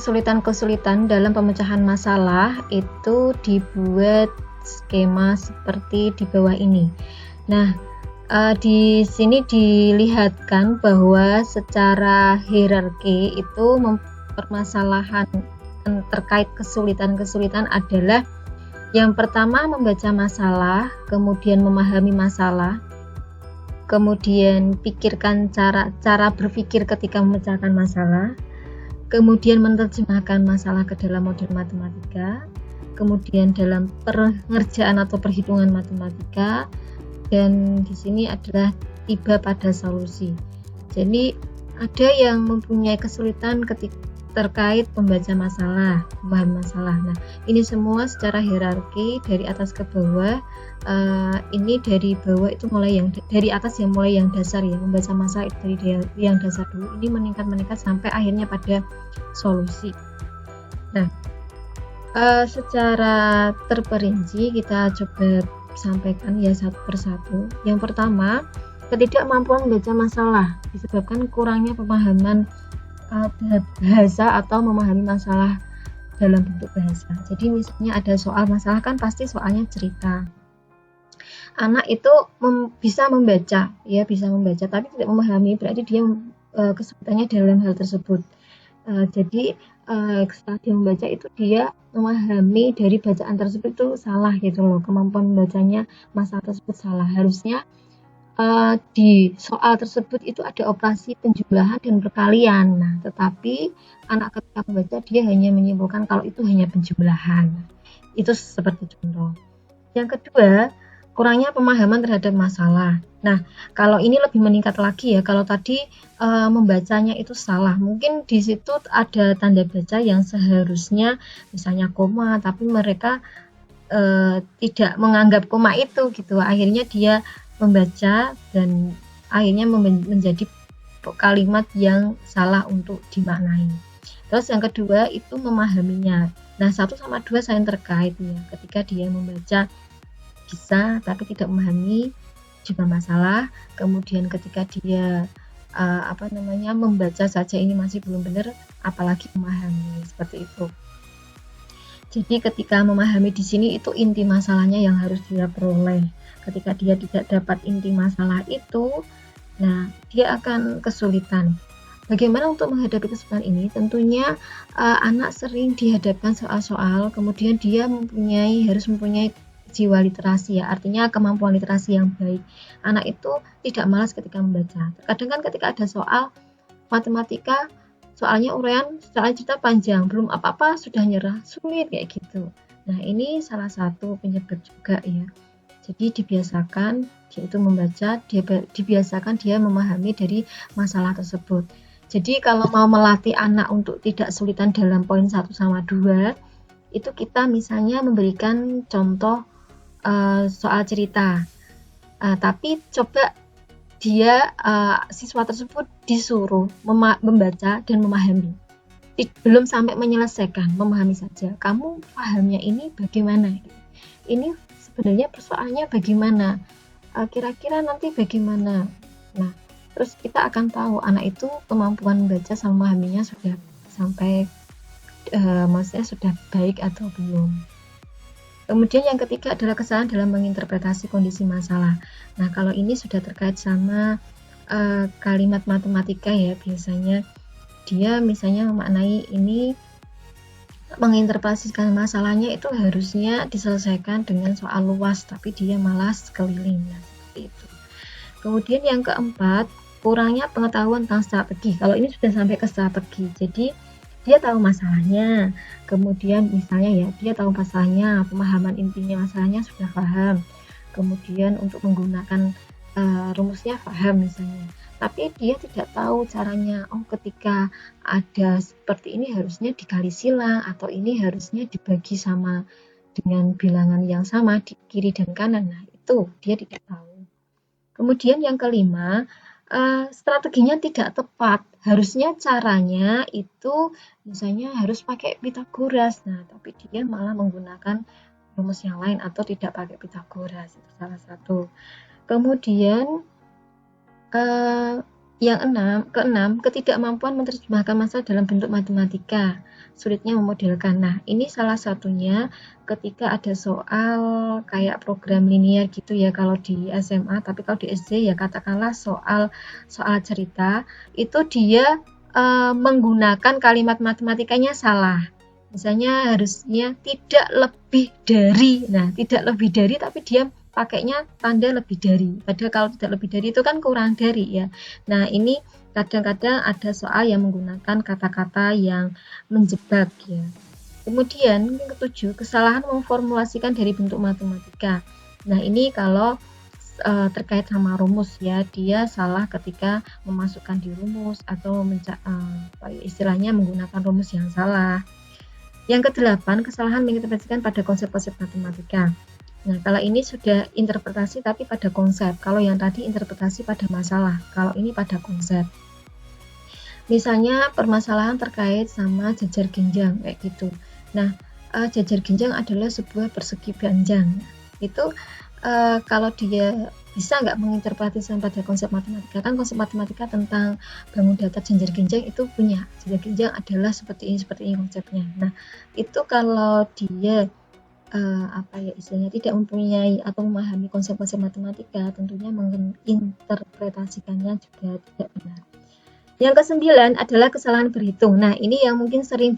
kesulitan-kesulitan dalam pemecahan masalah itu dibuat skema seperti di bawah ini. Nah, di sini dilihatkan bahwa secara hierarki itu permasalahan terkait kesulitan-kesulitan adalah yang pertama membaca masalah, kemudian memahami masalah, kemudian pikirkan cara berpikir ketika memecahkan masalah, kemudian menerjemahkan masalah ke dalam model matematika, kemudian dalam pengerjaan atau perhitungan matematika, dan di sini adalah tiba pada solusi. Jadi ada yang mempunyai kesulitan terkait membaca masalah, memahami masalah. Nah, ini semua secara hierarki dari atas ke bawah. Ini dari bawah itu mulai yang dari atas yang mulai yang dasar ya, membaca masalah itu dari yang dasar dulu. Ini meningkat sampai akhirnya pada solusi. Nah, secara terperinci kita coba sampaikan ya satu persatu. Yang pertama, ketidakmampuan membaca masalah disebabkan kurangnya pemahaman bahasa atau memahami masalah dalam bentuk bahasa. Jadi misalnya ada soal masalah kan pasti soalnya cerita. Anak itu bisa membaca, ya bisa membaca, tapi tidak memahami, berarti dia kesulitannya dalam hal tersebut. Jadi setelah dia membaca itu dia memahami dari bacaan tersebut itu salah gitu loh, kemampuan membacanya masalah tersebut salah. Harusnya di soal tersebut itu ada operasi penjumlahan dan perkalian. Nah, tetapi anak ketika membaca dia hanya menyimpulkan kalau itu hanya penjumlahan. Itu seperti contoh. Yang kedua, kurangnya pemahaman terhadap masalah. Nah, kalau ini lebih meningkat lagi ya. Kalau tadi membacanya itu salah, mungkin di situ ada tanda baca yang seharusnya misalnya koma, tapi mereka tidak menganggap koma itu gitu. Akhirnya dia membaca dan akhirnya menjadi kalimat yang salah untuk dimaknai. Terus yang kedua itu memahaminya. Nah, 1 sama 2 saling terkait ya. Ketika dia membaca bisa tapi tidak memahami juga masalah. Kemudian ketika dia membaca saja ini masih belum benar, apalagi memahami, seperti itu. Jadi ketika memahami di sini itu inti masalahnya yang harus dia peroleh. Ketika dia tidak dapat inti masalah itu, nah dia akan kesulitan. Bagaimana untuk menghadapi kesulitan ini? Tentunya anak sering dihadapkan soal-soal, kemudian dia harus mempunyai jiwa literasi ya, artinya kemampuan literasi yang baik. Anak itu tidak malas ketika membaca. Terkadang kan ketika ada soal matematika, soalnya uraian secara cerita panjang, belum apa-apa sudah nyerah, sulit kayak gitu. Nah, ini salah satu penyebab juga ya. Jadi dibiasakan dia itu membaca, dibiasakan dia memahami dari masalah tersebut. Jadi kalau mau melatih anak untuk tidak kesulitan dalam poin 1 sama 2, itu kita misalnya memberikan contoh soal cerita. Tapi coba dia siswa tersebut disuruh membaca dan memahami. Belum sampai menyelesaikan, memahami saja. Kamu pahamnya ini bagaimana? Ini sebenarnya persoalannya bagaimana? Kira-kira nanti bagaimana? Nah, terus kita akan tahu anak itu kemampuan membaca sama memahaminya sudah sampai maksudnya sudah baik atau belum. Kemudian yang ketiga adalah kesalahan dalam menginterpretasi kondisi masalah. Nah, kalau ini sudah terkait sama kalimat matematika ya, biasanya dia misalnya memaknai ini menginterpretasikan masalahnya itu harusnya diselesaikan dengan soal luas, tapi dia malas keliling ya, seperti itu. Kemudian yang keempat, kurangnya pengetahuan tentang strategi. Kalau ini sudah sampai ke strategi, jadi dia tahu masalahnya, kemudian misalnya ya dia tahu masalahnya, pemahaman intinya masalahnya sudah paham, kemudian untuk menggunakan rumusnya paham misalnya, tapi dia tidak tahu caranya. Oh, ketika ada seperti ini harusnya dikali silang, atau ini harusnya dibagi sama dengan bilangan yang sama di kiri dan kanan. Nah, itu dia tidak tahu. Kemudian yang kelima, strateginya tidak tepat. Harusnya caranya itu misalnya harus pakai Pythagoras. Nah, tapi dia malah menggunakan rumus yang lain atau tidak pakai Pythagoras. Itu salah satu. Kemudian Keenam, ketidakmampuan menerjemahkan masalah dalam bentuk matematika, sulitnya memodelkan. Nah, ini salah satunya ketika ada soal kayak program linier gitu ya kalau di SMA, tapi kalau di SD ya katakanlah soal cerita, itu dia menggunakan kalimat matematikanya salah. Misalnya harusnya tidak lebih dari. Nah, tidak lebih dari tapi dia pakainya tanda lebih dari. Padahal kalau tidak lebih dari itu kan kurang dari ya. Nah, ini kadang-kadang ada soal yang menggunakan kata-kata yang menjebak ya. Kemudian yang ketujuh, kesalahan memformulasikan dari bentuk matematika. Nah, ini kalau terkait sama rumus ya, dia salah ketika memasukkan di rumus atau istilahnya menggunakan rumus yang salah. Yang kedelapan, kesalahan menginterpretasikan pada konsep-konsep matematika. Nah, kalau ini sudah interpretasi tapi pada konsep. Kalau yang tadi interpretasi pada masalah. Kalau ini pada konsep. Misalnya permasalahan terkait sama jajar genjang kayak gitu. Nah, jajar genjang adalah sebuah persegi panjang. Itu kalau dia bisa nggak menginterpretasikan pada konsep matematika, kan konsep matematika tentang bangun datar jajar genjang itu punya jajar genjang adalah seperti ini konsepnya. Nah, itu kalau dia istilahnya tidak mempunyai atau memahami konsep-konsep matematika, tentunya menginterpretasikannya juga tidak benar. Yang kesembilan adalah kesalahan berhitung. Nah, ini yang mungkin sering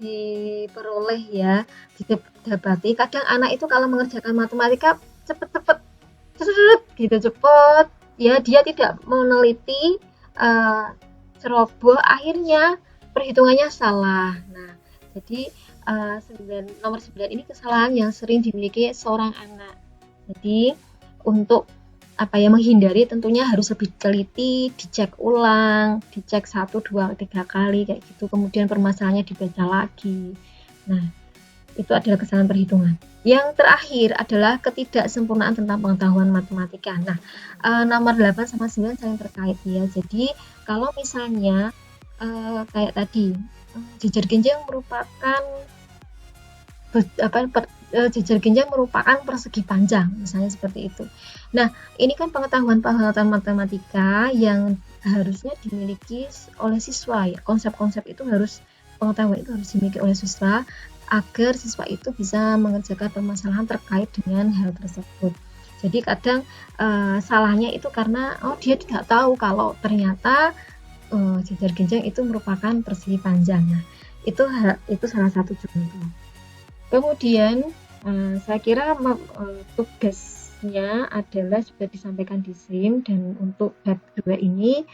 diperoleh ya, didapati. Kadang anak itu kalau mengerjakan matematika cepet-cepet, gitu cepet. Ya, dia tidak meneliti, ceroboh, akhirnya perhitungannya salah. Nah, jadi nomor 9 ini kesalahan yang sering dimiliki seorang anak. Jadi untuk menghindari tentunya harus lebih teliti, dicek ulang, dicek 1, 2, 3 kali kayak gitu. Kemudian permasalahannya dibaca lagi. Nah, itu adalah kesalahan perhitungan. Yang terakhir adalah ketidaksempurnaan tentang pengetahuan matematika. Nah, nomor 8 sama 9 saling terkait ya. Jadi, kalau misalnya kayak tadi, jajar genjang merupakan jajar genjang merupakan persegi panjang, misalnya seperti itu. Nah, ini kan pengetahuan matematika yang harusnya dimiliki oleh siswa ya. Pengetahuan itu harus dimiliki oleh siswa agar siswa itu bisa mengerjakan permasalahan terkait dengan hal tersebut. Jadi kadang salahnya itu karena dia tidak tahu kalau ternyata jajar genjang itu merupakan persegi panjang. Nah, itu salah satu contoh. Kemudian saya kira tugasnya adalah sudah disampaikan di SIM, dan untuk bab 2 ini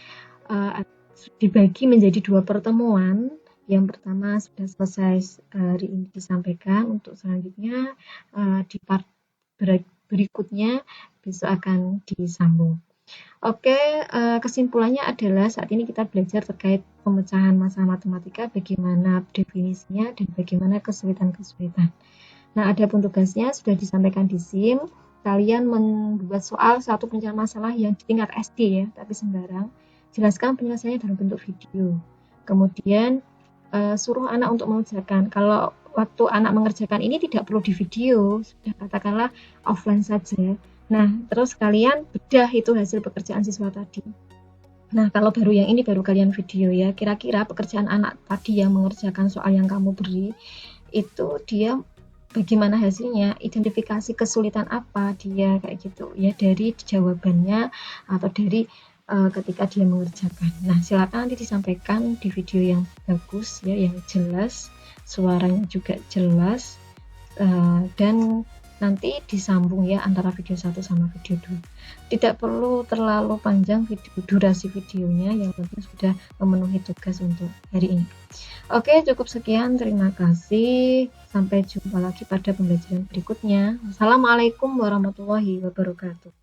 dibagi menjadi 2 pertemuan. Yang pertama sudah selesai hari ini disampaikan, untuk selanjutnya di part berikutnya besok akan disambung. Oke, kesimpulannya adalah saat ini kita belajar terkait pemecahan masalah matematika, bagaimana definisinya dan bagaimana kesulitan-kesulitan. Nah, adapun tugasnya sudah disampaikan di SIM. Kalian membuat soal satu pencarian masalah yang di tingkat SD ya, tapi sembarang. Jelaskan penyelesaiannya dalam bentuk video. Kemudian suruh anak untuk mengerjakan. Kalau waktu anak mengerjakan ini tidak perlu di video, sudah katakanlah offline saja. Nah, terus kalian bedah itu hasil pekerjaan siswa tadi. Nah, kalau baru yang ini baru kalian video ya. Kira-kira pekerjaan anak tadi yang mengerjakan soal yang kamu beri, itu dia bagaimana hasilnya, identifikasi kesulitan apa dia kayak gitu ya, dari jawabannya atau dari ketika dia mengerjakan. Nah, silakan nanti disampaikan di video yang bagus ya, yang jelas, suaranya juga jelas, dan nanti disambung ya antara video 1 sama video 2. Tidak perlu terlalu panjang durasi videonya, yang penting sudah memenuhi tugas untuk hari ini. Oke, cukup sekian. Terima kasih. Sampai jumpa lagi pada pembelajaran berikutnya. Wassalamualaikum warahmatullahi wabarakatuh.